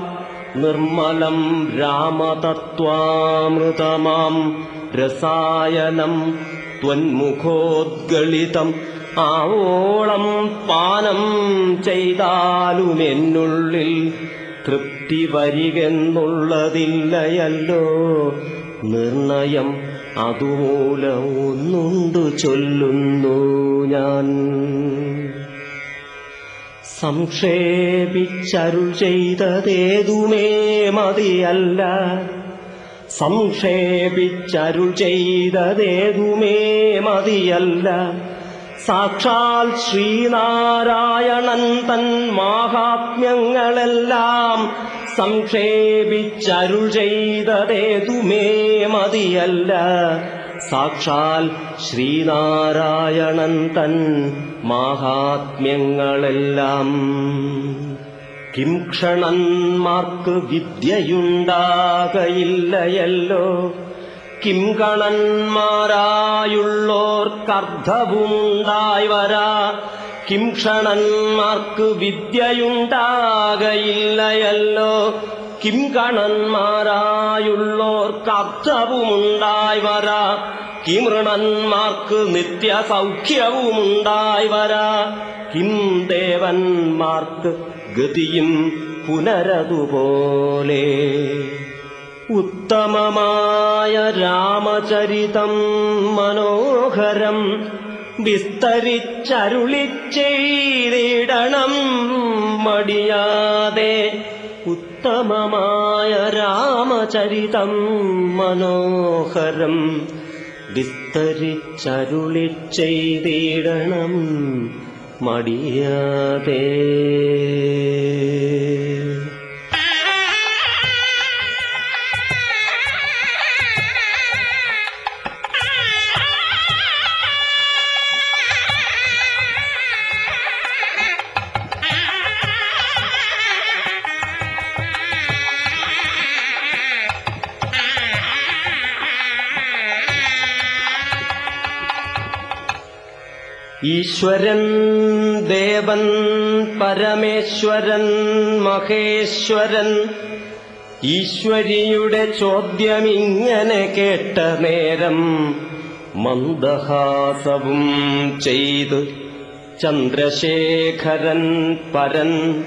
നിർമ്മലം രാമതത്വാമൃതമാം രസായനം ത്വന്മുഖോദ്ഗളിതം ആവോളം പാനം ചെയ്താലും എന്നുള്ളിൽ തൃപ്തി വരികെന്നുള്ളതില്ലയല്ലോ നിർണയം. അതുമൂലം ഒന്നുണ്ടു ചൊല്ലുന്നു ഞാൻ. സംക്ഷേപിച്ചരുൾ ചെയ്തതേതുമേ മതിയല്ല, സംക്ഷേപിച്ചരുൾ ചെയ്തതേതുമേ മതിയല്ല. സാക്ഷാൽ ശ്രീനാരായണൻ തൻ മാഹാത്മ്യങ്ങളെല്ലാം സംക്ഷേപിച്ചരുൾ ചെയ്തതേതുമേ മതിയല്ല. സാക്ഷാൽ ശ്രീനാരായണൻ തൻ മാഹാത്മ്യങ്ങളെല്ലാം. കിം ക്ഷണന്മാർക്ക് വിദ്യയുണ്ടാകയില്ലയല്ലോ, കിം ഗണന്മാരായുള്ളോർക്കർദ്ധവുമുണ്ടായി വരാ. കിം ക്ഷണന്മാർക്ക് വിദ്യയുണ്ടാകയില്ലയല്ലോ, കിം ഗണന്മാരായുള്ളോർക്കർദ്ധവുമുണ്ടായി വരാ. കിം ഋണന്മാർക്ക് നിത്യസൗഖ്യവുമുണ്ടായി വരാ. കിം ദേവന്മാർക്ക് ഗതിയും പുനരതുപോലെ. ഉത്തമമായ രാമചരിതം മനോഹരം വിസ്തരിച്ചരുളിച്ചെയ്തിടണം മടിയാതെ. ഉത്തമമായ രാമചരിതം മനോഹരം വിസ്തരിച്ചരുളിച്ചെയ്തിടണം മടിയാതെ. ഈശ്വരൻ ദേവൻ പരമേശ്വരൻ മഹേശ്വരൻ. ഈശ്വരിയുടെ ചോദ്യമിങ്ങനെ കേട്ട നേരം മന്ദഹാസവും ചെയ്ത് ചന്ദ്രശേഖരൻ പരൻ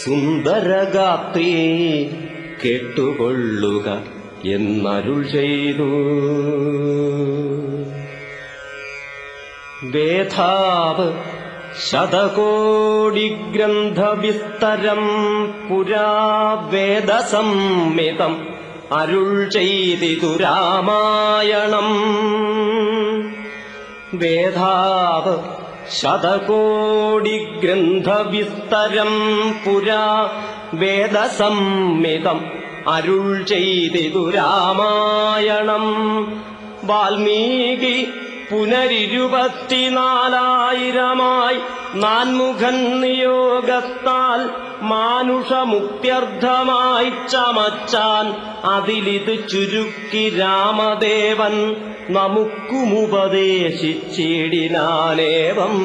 സുന്ദരഗാത്രീ കേട്ടുകൊള്ളുക എന്നരുൾ ചെയ്തു. വേദാവ് ശതകോടിഗ്രന്ഥവിസ്തരം പുരാ വേദസംഹിതം അരുൾ ചെയ്തിതു രാമായണം. വേദാവ് ശതകോടിഗ്രന്ഥവിസ്തരം പുരാ വേദസംഹിതം അരുൾ ചെയ്തിതു രാമായണം. വാൽമീകി പുനരിരുപത്തിനാലായിരമായി നാൻമുഖൻ നിയോഗത്താൽ മാനുഷമുക്ത്യർത്ഥമായി ചമച്ചാൻ. അതിലിത് ചുരുക്കി രാമദേവൻ നമുക്കുമുപദേശിച്ചിടിനാനേവം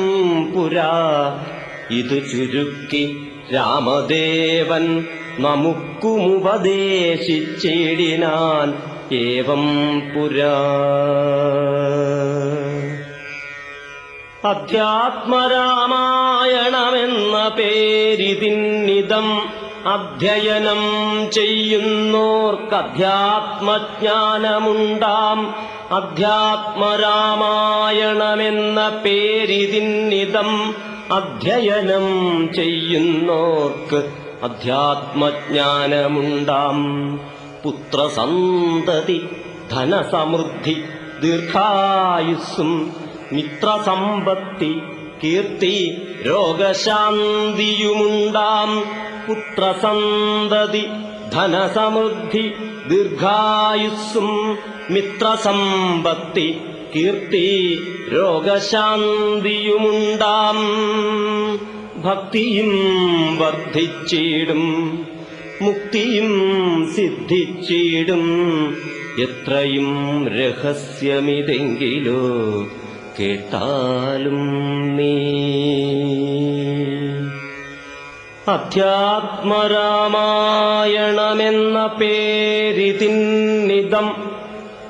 പുരാ. ഇത് ചുരുക്കി രാമദേവൻ നമുക്കുമുപദേശിച്ചിടിനാൻ ഏവം പുരാ. അധ്യാത്മരാമായണമെന്ന പേരിതിന്നിതം അധ്യയനം ചെയ്യുന്നോർക്കധ്യാത്മജ്ഞാനമുണ്ടാം. അധ്യാത്മരാമായണമെന്ന പേരിതിന്നിതം അധ്യയനം ചെയ്യുന്നോർക്ക് അധ്യാത്മജ്ഞാനമുണ്ടാം. പുത്രസന്തതി ധനസമൃദ്ധി ദീർഘായുസ്സും മിത്രസമ്പത്തി കീർത്തി രോഗശാന്തിയുമുണ്ടാം. പുത്രസന്തതി ധനസമൃദ്ധി ദീർഘായുസ്സും മിത്രസമ്പത്തി കീർത്തി രോഗശാന്തിയുമുണ്ടാം. ഭക്തിയും വർദ്ധിച്ചിടും മുക്തിയും സിദ്ധിച്ചിടും. എത്രയും രഹസ്യമിതെങ്കിലോ കേട്ടാലും നീ. അധ്യാത്മരാമായണമെന്ന പേരിതിന്നിതം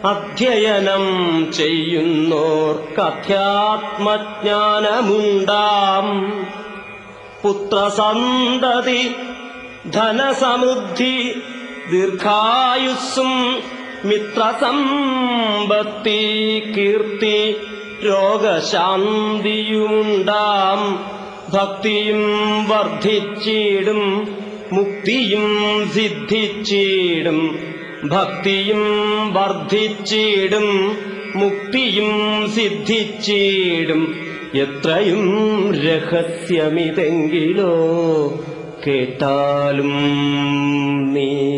അധ്യയനം ചെയ്യുന്നോർക്കധ്യാത്മജ്ഞാനമുണ്ടാം. പുത്രസന്തതി ധനസമൃദ്ധി ദീർഘായുസ്സും മിത്രസമ്പത്തി കീർത്തി രോഗശാന്തിയുമുണ്ടാം. ഭക്തിയും വർദ്ധിച്ചിടും മുക്തിയും സിദ്ധിച്ചിടും. ഭക്തിയും വർദ്ധിച്ചിടും മുക്തിയും സിദ്ധിച്ചിടും. എത്രയും രഹസ്യമിതെങ്കിലോ കേട്ടാലും നീ.